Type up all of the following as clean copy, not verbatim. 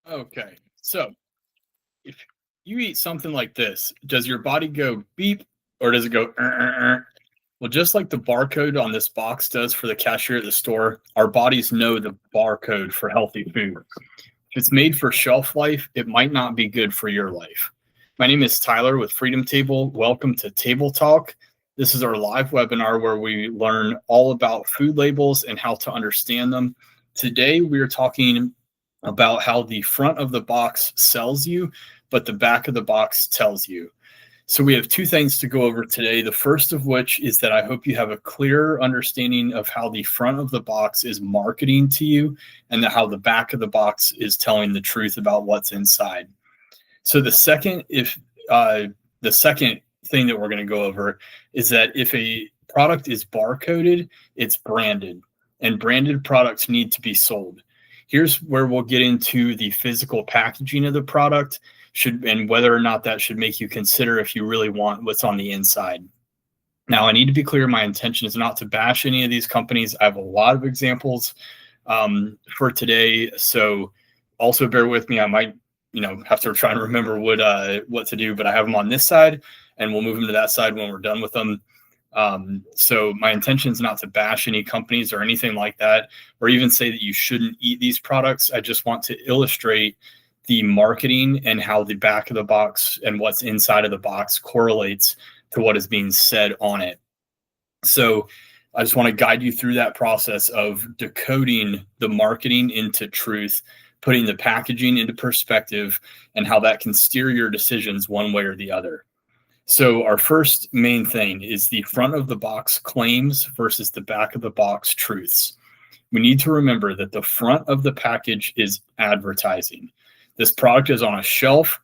Okay. So if you eat something like this, does your body go beep or does it go? Well, just like the barcode on this box does for the cashier at the store, our bodies know the barcode for healthy food. If it's made for shelf life, it might not be good for your life. My name is Tyler with Freedom Table. Welcome to Table Talk. This is our live webinar where we learn all about food labels and how to understand them. Today, we are talking about how the front of the box sells you, but the back of the box tells you. So we have two things to go over today. The first of which is that I hope you have a clear understanding of how the front of the box is marketing to you and how the back of the box is telling the truth about what's inside. So the second thing that we're going to go over is that if a product is barcoded, it's branded, and branded products need to be sold. Here's where we'll get into the physical packaging of the product and whether or not that should make you consider if you really want what's on the inside. Now, I need to be clear, my intention is not to bash any of these companies. I have a lot of examples for today, so also bear with me. I might have to try and remember what to do, but I have them on this side and we'll move them to that side when we're done with them. So my intention is not to bash any companies or anything like that, or even say that you shouldn't eat these products. I just want to illustrate the marketing and how the back of the box and what's inside of the box correlates to what is being said on it. So I just want to guide you through that process of decoding the marketing into truth, putting the packaging into perspective, and how that can steer your decisions one way or the other. So our first main thing is the front of the box claims versus the back of the box truths. We need to remember that the front of the package is advertising. This product is on a shelf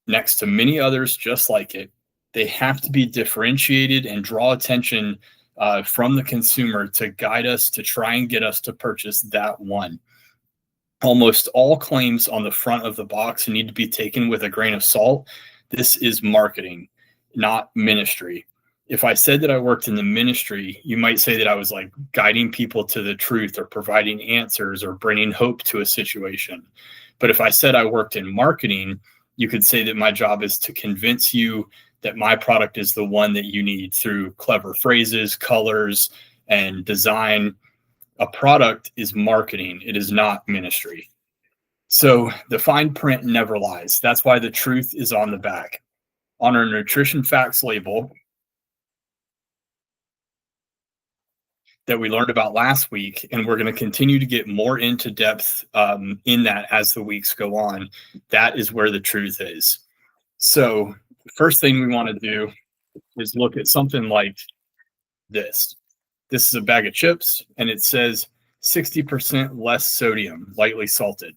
next to many others just like it. They have to be differentiated and draw attention from the consumer to guide us to try and get us to purchase that one. Almost all claims on the front of the box need to be taken with a grain of salt. This is marketing, not ministry. If I said that I worked in the ministry, you might say that I was like guiding people to the truth or providing answers or bringing hope to a situation. But if I said I worked in marketing, you could say that my job is to convince you that my product is the one that you need through clever phrases, colors, and design. A product is marketing. It is not ministry. So the fine print never lies. That's why the truth is on the back. On our nutrition facts label that we learned about last week, and we're going to continue to get more into depth in that as the weeks go on, that is where the truth is. So the first thing we want to do is look at something like this. This is a bag of chips, and it says 60% less sodium, lightly salted.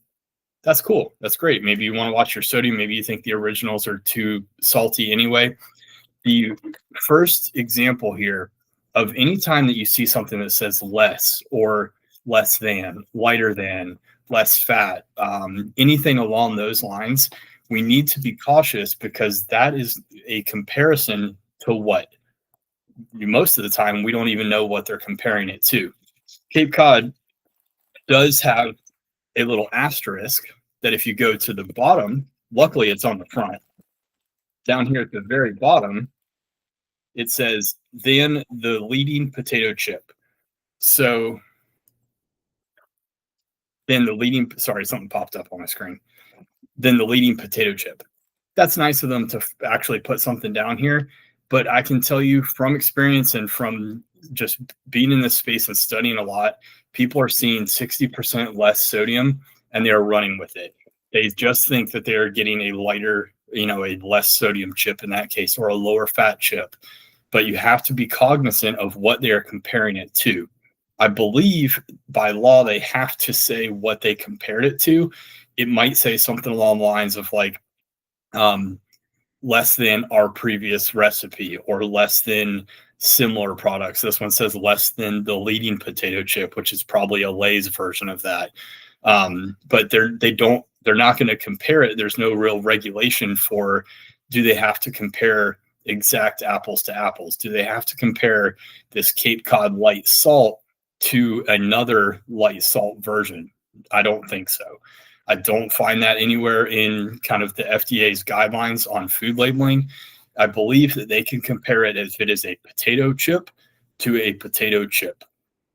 That's cool. That's great. Maybe you want to watch your sodium. Maybe you think the originals are too salty anyway. The first example here of any time that you see something that says less or less than, lighter than, less fat, anything along those lines, we need to be cautious because that is a comparison to what? Most of the time, we don't even know what they're comparing it to. Cape Cod does have a little asterisk that if you go to the bottom, luckily it's on the front. Down here at the very bottom, it says, then the leading potato chip. So then something popped up on my screen. Then the leading potato chip. That's nice of them to actually put something down here. But I can tell you from experience and from just being in this space and studying a lot, people are seeing 60% less sodium and they're running with it. They just think that they're getting a lighter, a less sodium chip in that case, or a lower fat chip. But you have to be cognizant of what they are comparing it to. I believe by law, they have to say what they compared it to. It might say something along the lines of like, less than our previous recipe or less than similar products. This one says less than the leading potato chip, which is probably a Lay's version of that. But they're not going to compare it. There's no real regulation for, do they have to compare exact apples to apples? Do they have to compare this Cape Cod light salt to another light salt version? I don't think so. I don't find that anywhere in kind of the FDA's guidelines on food labeling. I believe that they can compare it if it is a potato chip to a potato chip.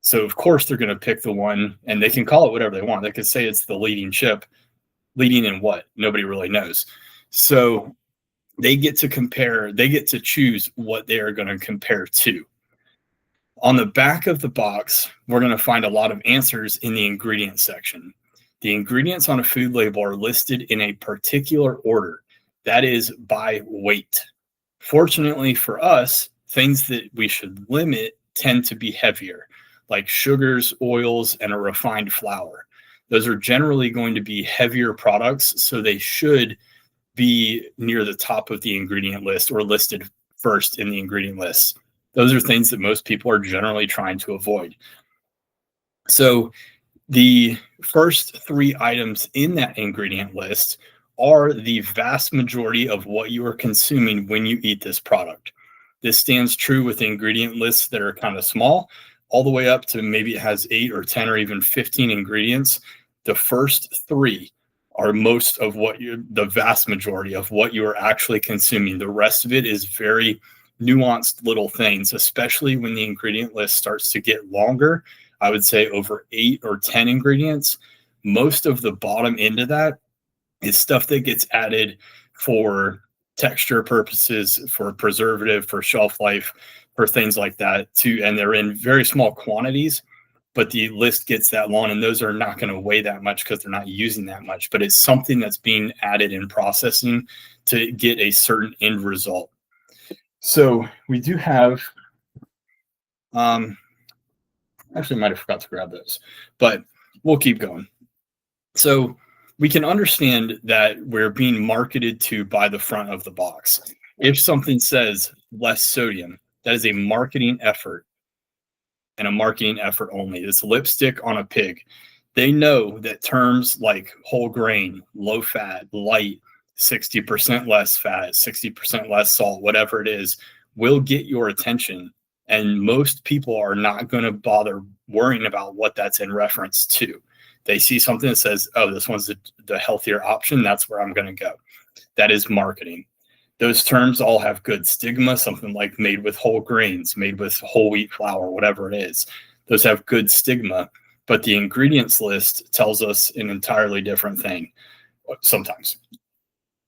So of course they're going to pick the one, and they can call it whatever they want. They could say it's the leading chip. Leading in what? Nobody really knows. So they get to compare, they get to choose what they are going to compare to. On the back of the box, we're going to find a lot of answers in the ingredient section. The ingredients on a food label are listed in a particular order, that is by weight. Fortunately for us, things that we should limit tend to be heavier, like sugars, oils, and a refined flour. Those are generally going to be heavier products, so they should be near the top of the ingredient list or listed first in the ingredient list. Those are things that most people are generally trying to avoid. So the first 3 items in that ingredient list are the vast majority of what you are consuming when you eat this product. This stands true with ingredient lists that are kind of small, all the way up to maybe it has 8 or 10 or even 15 ingredients. The first 3 are most of what the vast majority of what you are actually consuming. The rest of it is very nuanced little things, especially when the ingredient list starts to get longer. I would say over 8 or 10 ingredients. Most of the bottom end of that is stuff that gets added for texture purposes, for preservative, for shelf life, for things like that too. And they're in very small quantities, but the list gets that long, and those are not going to weigh that much because they're not using that much, but it's something that's being added in processing to get a certain end result. So we do have, actually might have forgot to grab those, but we'll keep going. So we can understand that we're being marketed to by the front of the box. If something says less sodium, that is a marketing effort, and a marketing effort only. It's lipstick on a pig. They know that terms like whole grain, low fat, light, 60% less fat, 60% less salt, whatever it is, will get your attention. And most people are not going to bother worrying about what that's in reference to. They see something that says, oh, this one's the healthier option. That's where I'm going to go. That is marketing. Those terms all have good stigma, something like made with whole grains, made with whole wheat flour, whatever it is. Those have good stigma, but the ingredients list tells us an entirely different thing sometimes.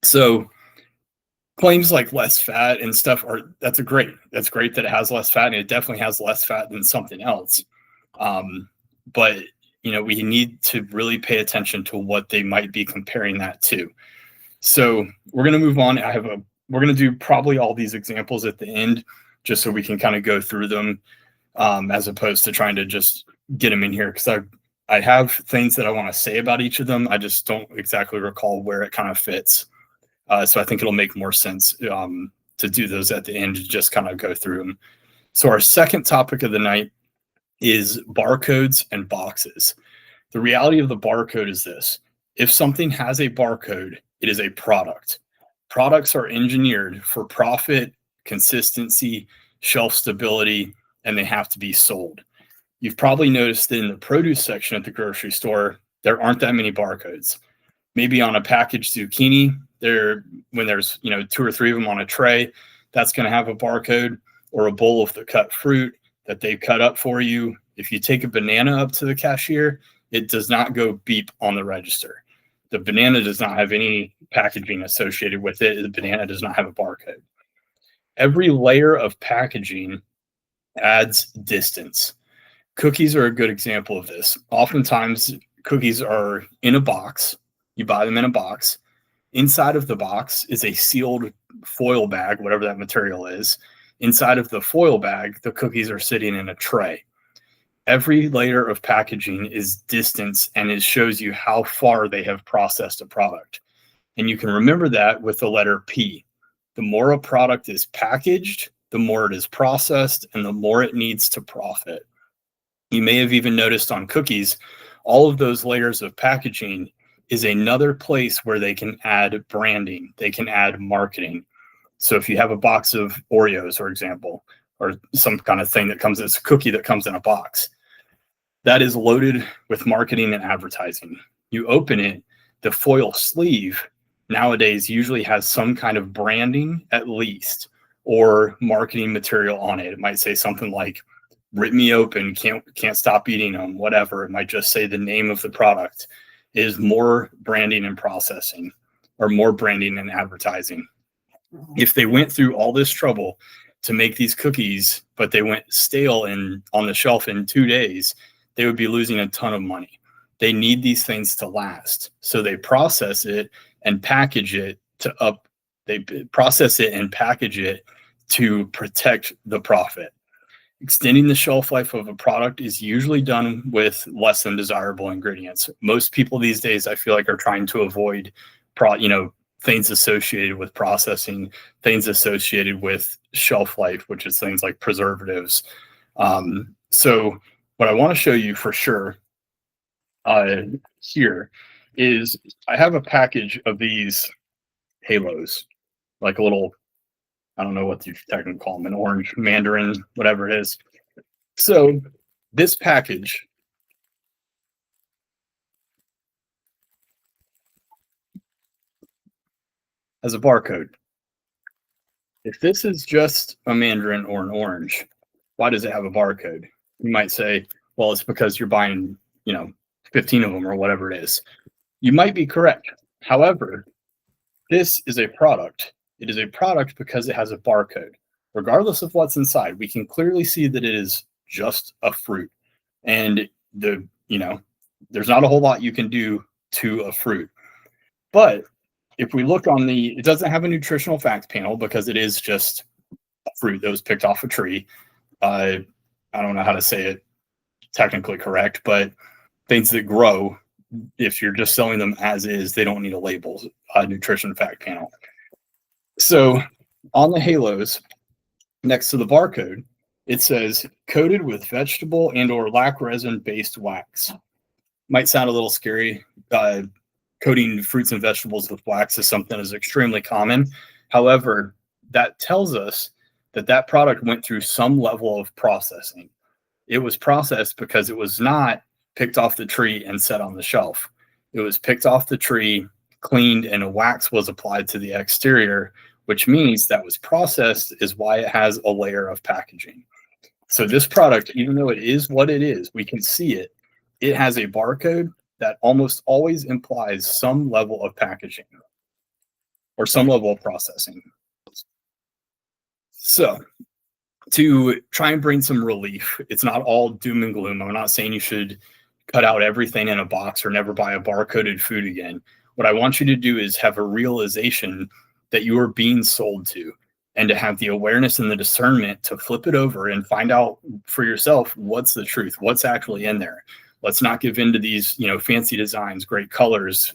So claims like less fat and stuff that's great that it has less fat, and it definitely has less fat than something else. But we need to really pay attention to what they might be comparing that to. So we're going to move on. We're going to do probably all these examples at the end, just so we can kind of go through them, as opposed to trying to just get them in here, because I have things that I want to say about each of them. I just don't exactly recall where it kind of fits. So I think it'll make more sense to do those at the end, to just kind of go through them. So our second topic of the night is barcodes and boxes. The reality of the barcode is this: if something has a barcode, it is a product. Products are engineered for profit, consistency, shelf stability, and they have to be sold. You've probably noticed that in the produce section at the grocery store, there aren't that many barcodes. Maybe on a packaged zucchini, when there's 2 or 3 of them on a tray, that's going to have a barcode, or a bowl of the cut fruit that they cut up for you. If you take a banana up to the cashier, it does not go beep on the register. The banana does not have any packaging associated with it. The banana does not have a barcode. Every layer of packaging adds distance. Cookies are a good example of this. Oftentimes, cookies are in a box. You buy them in a box. Inside of the box is a sealed foil bag, whatever that material is. Inside of the foil bag, the cookies are sitting in a tray. Every layer of packaging is distance, and it shows you how far they have processed a product. And you can remember that with the letter P. The more a product is packaged, the more it is processed, and the more it needs to profit. You may have even noticed on cookies, all of those layers of packaging is another place where they can add branding. They can add marketing. So if you have a box of Oreos, for example, or some kind of thing that comes as a cookie that comes in a box, that is loaded with marketing and advertising. You open it, The foil sleeve nowadays usually has some kind of branding at least, or marketing material on it. It might say something like "Rip me open, can't stop eating them," whatever. It might just say the name of the product. Is more branding and processing, or more branding and advertising. If they went through all this trouble to make these cookies, but they went stale on the shelf in 2 days, they would be losing a ton of money. They need these things to last. So they process it and package it to protect the profit. Extending the shelf life of a product is usually done with less than desirable ingredients. Most people these days, I feel like, are trying to avoid things associated with processing, things associated with shelf life, which is things like preservatives. So what I want to show you for sure here is I have a package of these halos, like a little, I don't know what you technically call them, an orange mandarin, whatever it is. So this package has a barcode. If this is just a mandarin or an orange, why does it have a barcode? You might say, well, it's because you're buying, 15 of them or whatever it is. You might be correct. However, this is a product. It is a product because it has a barcode. Regardless of what's inside, we can clearly see that it is just a fruit. And there's not a whole lot you can do to a fruit. But if we look it doesn't have a nutritional facts panel because it is just a fruit that was picked off a tree. I don't know how to say it technically correct, but things that grow, if you're just selling them as is, they don't need a label, a nutrition fact panel. So on the halos, next to the barcode, it says coated with vegetable and or lac resin based wax. Might sound a little scary. Coating fruits and vegetables with wax is something that is extremely common. However, that tells us that product went through some level of processing. It was processed because it was not picked off the tree and set on the shelf. It was picked off the tree, cleaned, and a wax was applied to the exterior, which means that was processed is why it has a layer of packaging. So this product, even though it is what it is, we can see it. It has a barcode that almost always implies some level of packaging or some level of processing. So to try and bring some relief, it's not all doom and gloom. I'm not saying you should cut out everything in a box or never buy a barcoded food again. What I want you to do is have a realization that you are being sold to, and to have the awareness and the discernment to flip it over and find out for yourself what's the truth, what's actually in there. Let's not give in to these, fancy designs, great colors,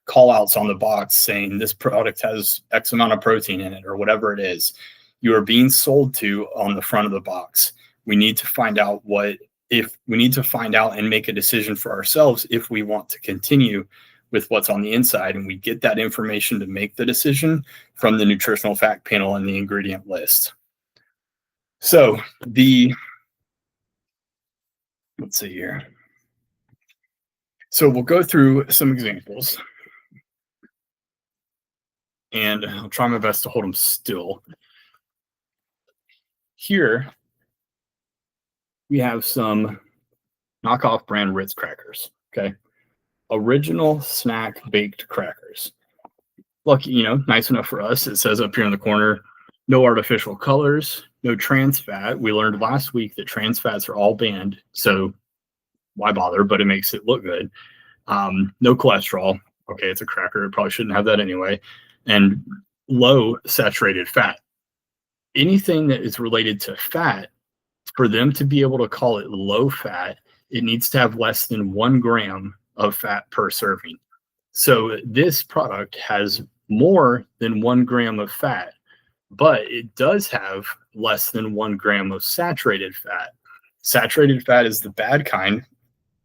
call outs on the box saying this product has X amount of protein in it or whatever it is. You are being sold to on the front of the box. We need to find out and make a decision for ourselves if we want to continue with what's on the inside, and we get that information to make the decision from the nutritional fact panel and the ingredient list. So let's see here. So we'll go through some examples, and I'll try my best to hold them still. Here we have some knockoff brand Ritz crackers. Okay. Original snack baked crackers. Lucky, nice enough for us. It says up here in the corner, no artificial colors, no trans fat. We learned last week that trans fats are all banned, so why bother? But it makes it look good. No cholesterol. Okay, it's a cracker. It probably shouldn't have that anyway. And low saturated fat. Anything that is related to fat, for them to be able to call it low fat, it needs to have less than 1 gram of fat per serving. So this product has more than 1 gram of fat, but it does have less than 1 gram of saturated fat. Saturated fat is the bad kind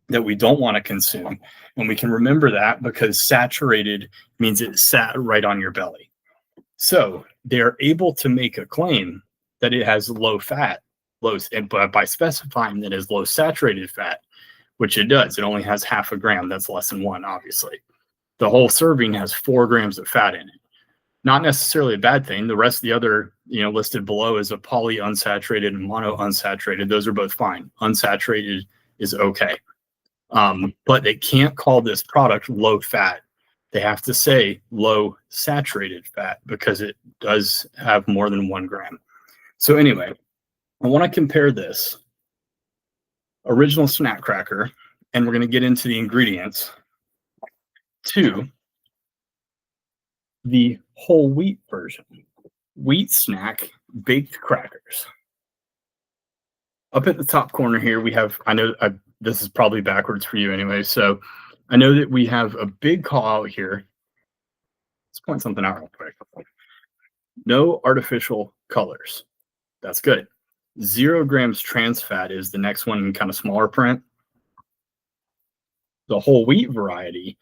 that we don't want to consume. And we can remember that because saturated means it sat right on your belly. So they're able to make a claim that it has low fat, but by specifying that it has low saturated fat, which it does, it only has 0.5 gram. That's less than 1, obviously. the whole serving has 4 grams of fat in it. Not necessarily a bad thing. The rest of the other, listed below is a poly unsaturated and mono unsaturated. Those are both fine. Unsaturated is okay. But they can't call this product low fat. They have to say low saturated fat because it does have more than 1 gram. So anyway, I want to compare this original snack cracker, and we're going to get into the ingredients, to the whole wheat version. Wheat snack baked crackers. Up at the top corner here, we have, this is probably backwards for you anyway, so I know that we have a big call out here. Let's point something out real quick. No artificial colors. That's good. 0 grams trans fat is the next one in kind of smaller print. The whole wheat variety,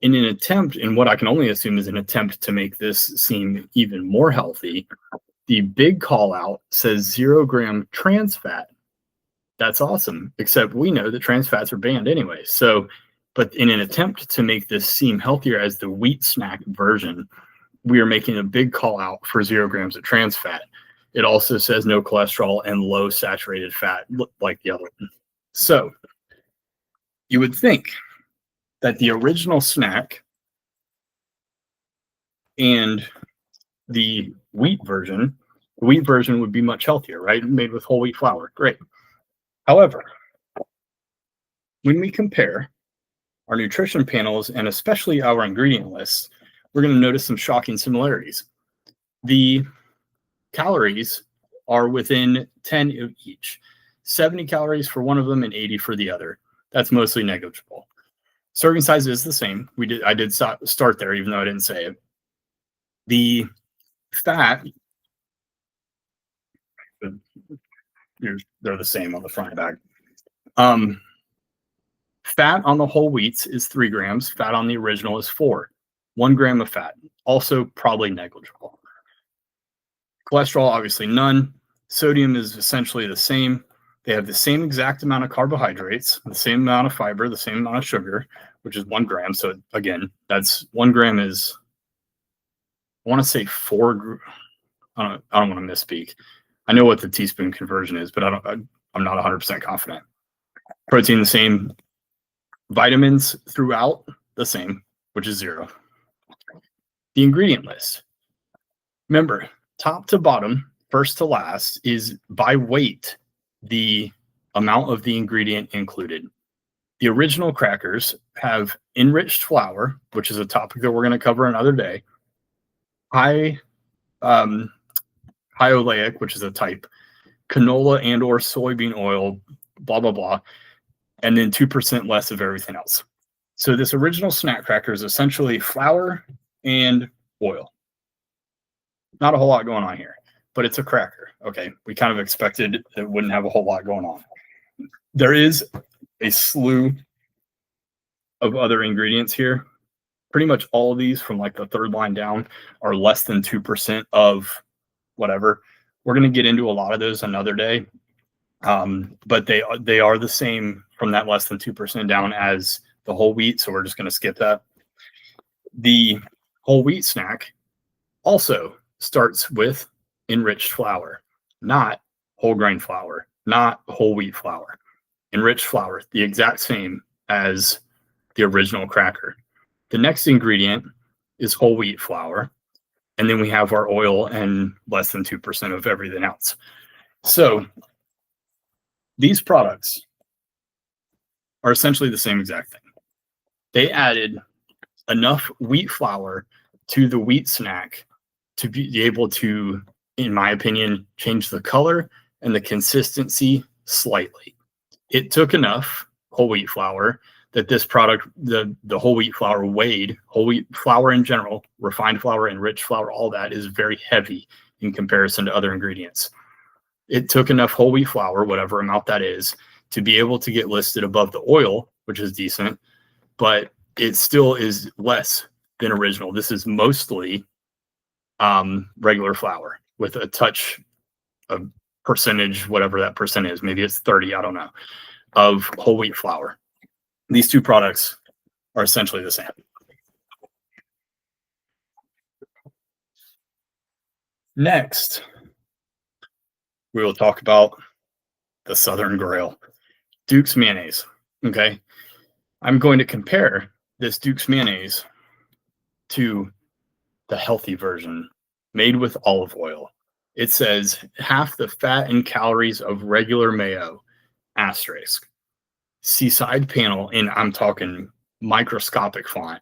in what I can only assume is an attempt to make this seem even more healthy, the big call out says 0 gram trans fat. That's awesome, except we know that trans fats are banned anyway. So, but in an attempt to make this seem healthier as the wheat snack version, we are making a big call out for 0 grams of trans fat. It also says no cholesterol and low saturated fat, like the other one. So you would think that the original snack and the wheat version would be much healthier, right? Made with whole wheat flour. Great. However, when we compare our nutrition panels and especially our ingredient lists, we're going to notice some shocking similarities. The calories are within 10 of each. 70 calories for one of them and 80 for the other. That's mostly negligible. Serving size is the same. I did start there, even though I didn't say it. The fat, they're the same on the front and back. Fat on the whole wheats is 3 grams. Fat on the original is 4. 1 gram of fat, also probably negligible. Cholesterol, obviously none. Sodium is essentially the same. They have the same exact amount of carbohydrates, the same amount of fiber, the same amount of sugar, which is 1 gram. So again, that's 1 gram is, I want to say 4. I don't want to misspeak. I know what the teaspoon conversion is, but I'm not 100% confident. Protein the same. Vitamins throughout the same, which is 0. The ingredient list. Remember, top to bottom, first to last, is by weight the amount of the ingredient included. The original crackers have enriched flour, which is a topic that we're going to cover another day. High oleic, which is a type, canola and or soybean oil, blah, blah, blah, and then 2% less of everything else. So this original snack cracker is essentially flour and oil. Not a whole lot going on here, but it's a cracker. Okay, we kind of expected it wouldn't have a whole lot going on. There is a slew of other ingredients here. Pretty much all of these from like the third line down are less than 2% of whatever. We're going to get into a lot of those another day. But they are the same from that less than 2% down as the whole wheat. So we're just going to skip that. The whole wheat snack also starts with enriched flour, not whole grain flour, not whole wheat flour. Enriched flour, the exact same as the original cracker. The next ingredient is whole wheat flour. And then we have our oil and less than 2% of everything else. So these products are essentially the same exact thing. They added enough wheat flour to the wheat snack to be able to, in my opinion, change the color and the consistency slightly. It took enough whole wheat flour that this product, the whole wheat flour weighed, whole wheat flour in general, refined flour, enriched flour, all that is very heavy in comparison to other ingredients. It took enough whole wheat flour, whatever amount that is, to be able to get listed above the oil, which is decent, but it still is less than original. This is mostly regular flour with a touch of percentage, whatever that percent is. Maybe it's 30, I don't know, of whole wheat flour. These two products are essentially the same. Next, we will talk about the Southern Grail, Duke's mayonnaise. Okay. I'm going to compare this Duke's mayonnaise to the healthy version made with olive oil. It says half the fat and calories of regular mayo, asterisk. See side panel, and I'm talking microscopic font.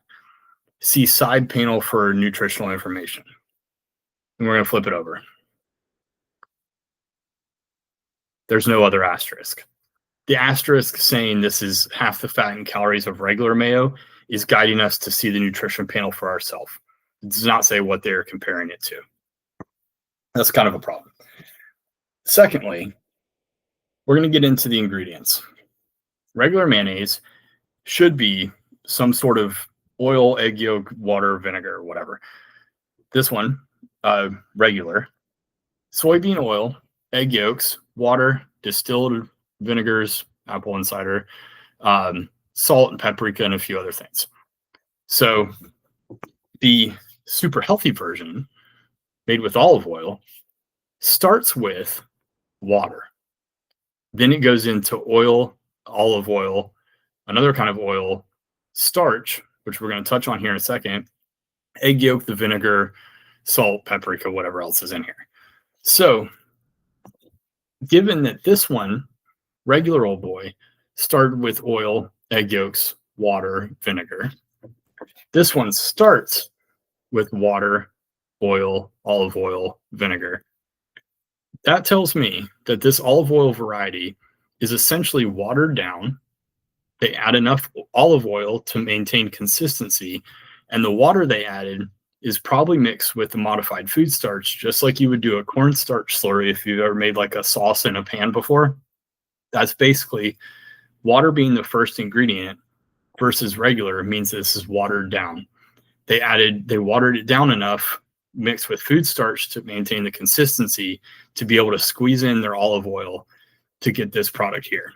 See side panel for nutritional information. And we're going to flip it over. There's no other asterisk. The asterisk saying this is half the fat and calories of regular mayo is guiding us to see the nutrition panel for ourselves. It does not say what they're comparing it to. That's kind of a problem. Secondly, we're going to get into the ingredients. Regular mayonnaise should be some sort of oil, egg yolk, water, vinegar, whatever. This one, regular. Soybean oil, egg yolks, water, distilled vinegars, apple and cider, salt and paprika, and a few other things. So the super healthy version, made with olive oil, starts with water. Then it goes into oil, olive oil, another kind of oil, starch, which we're going to touch on here in a second, egg yolk, the vinegar, salt, paprika, whatever else is in here. So given that this one, regular old boy, started with oil, egg yolks, water, vinegar, this one starts with water, oil, olive oil, vinegar. That tells me that this olive oil variety is essentially watered down. They add enough olive oil to maintain consistency, and the water they added is probably mixed with the modified food starch, just like you would do a cornstarch slurry if you've ever made like a sauce in a pan before. That's basically water being the first ingredient versus regular means this is watered down. They watered it down enough, mixed with food starch to maintain the consistency to be able to squeeze in their olive oil to get this product here.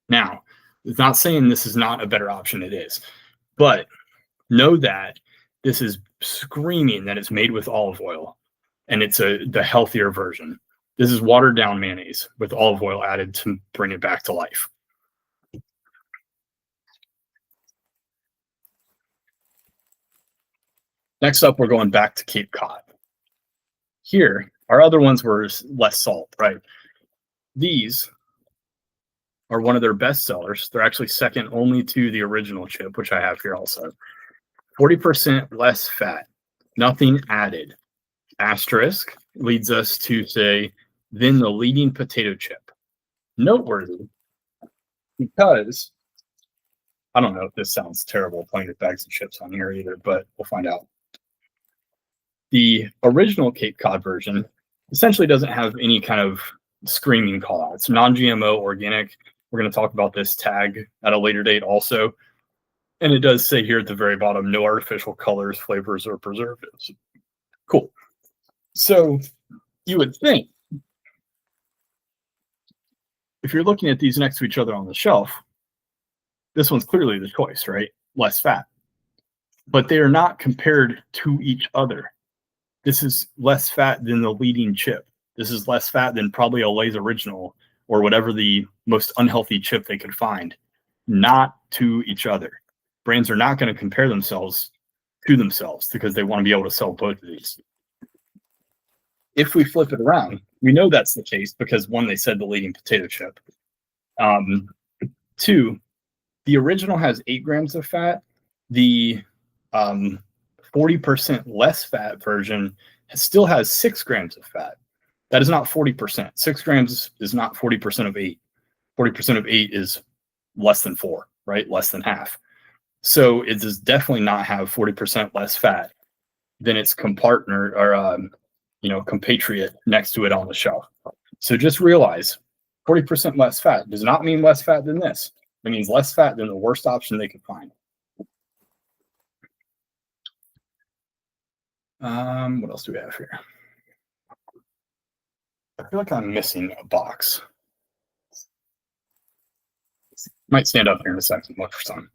Now, it's not saying this is not a better option, it is, but know that this is screaming that it's made with olive oil and it's the healthier version. This is watered down mayonnaise with olive oil added to bring it back to life. Next up, we're going back to Cape Cod. Here, our other ones were less salt, right? These are one of their best sellers. They're actually second only to the original chip, which I have here also. 40% less fat, nothing added. Asterisk leads us to say, then the leading potato chip. Noteworthy because, I don't know if this sounds terrible playing with bags of chips on here either, but we'll find out. The original Cape Cod version essentially doesn't have any kind of screaming call out. It's non-GMO, organic. We're going to talk about this tag at a later date also. And it does say here at the very bottom, no artificial colors, flavors, or preservatives. Cool. So you would think, if you're looking at these next to each other on the shelf, this one's clearly the choice, right? Less fat. But they are not compared to each other. This is less fat than the leading chip. This is less fat than probably a Lay's Original or whatever the most unhealthy chip they could find. Not to each other. Brands are not going to compare themselves to themselves because they want to be able to sell both of these. If we flip it around, we know that's the case because one, they said the leading potato chip. Two, the original has 8 grams of fat. The 40% less fat version still has 6 grams of fat. That is not 40%. 6 grams is not 40% of 8. 40% of 8 is less than 4, right? Less than half. So it does definitely not have 40% less fat than its compartner or compatriot next to it on the shelf. So just realize 40% less fat does not mean less fat than this. It means less fat than the worst option they could find. What else do we have here? I feel like I'm missing a box. Might stand up here in a second, look for some.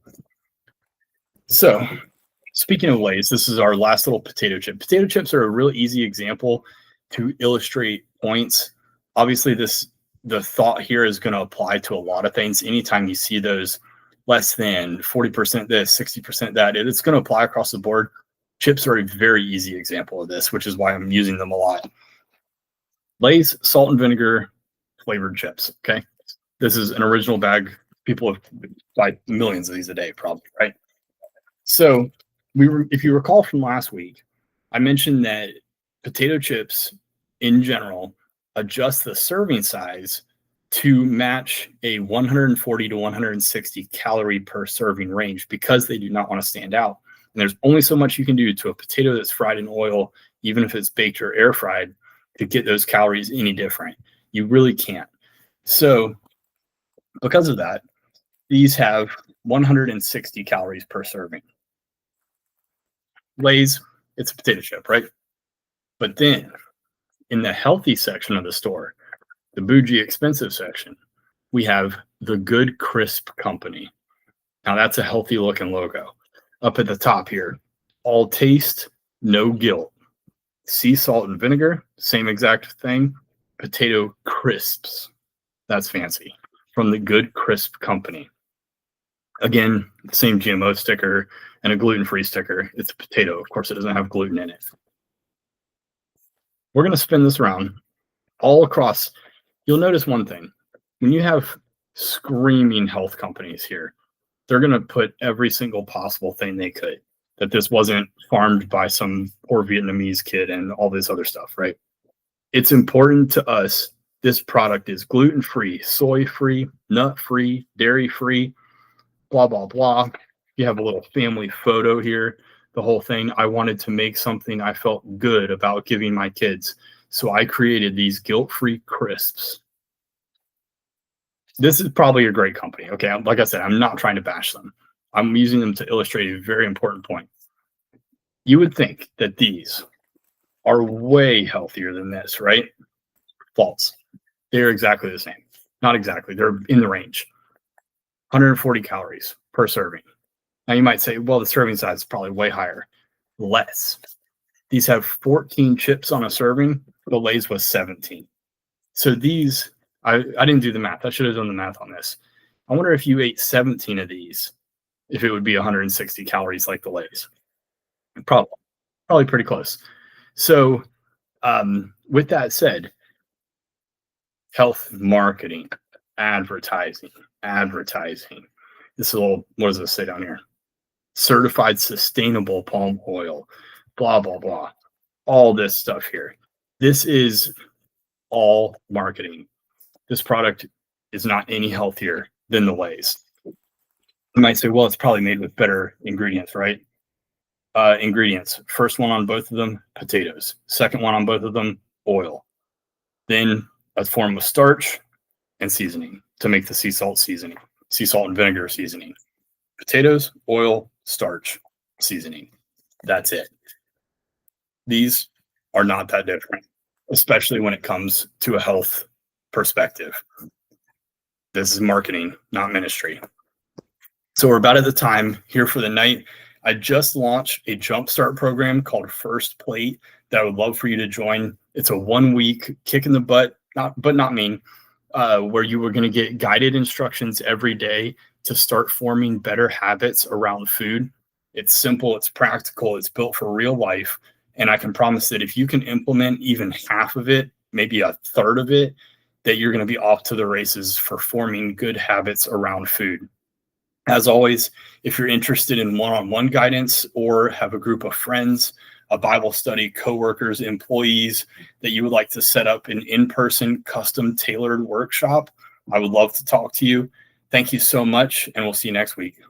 So, speaking of Lay's, this is our last little potato chip. Potato chips are a really easy example to illustrate points. Obviously, the thought here is going to apply to a lot of things. Anytime you see those less than 40% this, 60% that, it's going to apply across the board. Chips are a very easy example of this, which is why I'm using them a lot. Lay's salt and vinegar flavored chips. Okay. This is an original bag. People have buy millions of these a day, probably, right? So if you recall from last week, I mentioned that potato chips in general adjust the serving size to match a 140 to 160 calorie per serving range because they do not want to stand out. And there's only so much you can do to a potato that's fried in oil, even if it's baked or air fried, to get those calories any different. You really can't. So because of that, these have 160 calories per serving. Lay's, it's a potato chip, right? But then in the healthy section of the store, the bougie expensive section, we have the Good Crisp Company. Now that's a healthy looking logo. Up at the top here, all taste, no guilt. Sea salt and vinegar, same exact thing. Potato crisps. That's fancy. From the Good Crisp Company. Again, same GMO sticker and a gluten-free sticker. It's a potato. Of course, it doesn't have gluten in it. We're going to spin this around all across. You'll notice one thing. When you have screaming health companies here, they're going to put every single possible thing they could, that this wasn't farmed by some poor Vietnamese kid and all this other stuff, right? It's important to us. This product is gluten-free, soy-free, nut-free, dairy-free, blah, blah, blah. You have a little family photo here, the whole thing. I wanted to make something I felt good about giving my kids. So I created these guilt-free crisps. This is probably a great company. Okay. Like I said, I'm not trying to bash them. I'm using them to illustrate a very important point. You would think that these are way healthier than this, right? False. They're exactly the same. Not exactly. They're in the range. 140 calories per serving. Now you might say, well, the serving size is probably way higher. Less. These have 14 chips on a serving. The Lay's was 17. So these, I didn't do the math. I should have done the math on this. I wonder if you ate 17 of these, if it would be 160 calories like the Lay's. Probably pretty close. So with that said, health marketing, advertising. This little, what does this say down here? Certified sustainable palm oil, blah, blah, blah. All this stuff here. This is all marketing. This product is not any healthier than the Lay's. You might say, well, it's probably made with better ingredients, right? Ingredients. First one on both of them, potatoes. Second one on both of them, oil. Then a form of starch and seasoning to make the sea salt and vinegar seasoning. Potatoes, oil, starch, seasoning. That's it. These are not that different, especially when it comes to a health perspective. This is marketing, not ministry. So we're about at the time here for the night. I just launched a jumpstart program called First Plate that I would love for you to join. It's a 1-week kick in the butt, not mean, where you were going to get guided instructions every day to start forming better habits around food. It's simple, it's practical, it's built for real life. And I can promise that if you can implement even half of it, maybe a third of it, that you're going to be off to the races for forming good habits around food. As always, if you're interested in one-on-one guidance or have a group of friends, a Bible study, coworkers, employees that you would like to set up an in-person custom tailored workshop, I would love to talk to you. Thank you so much, and we'll see you next week.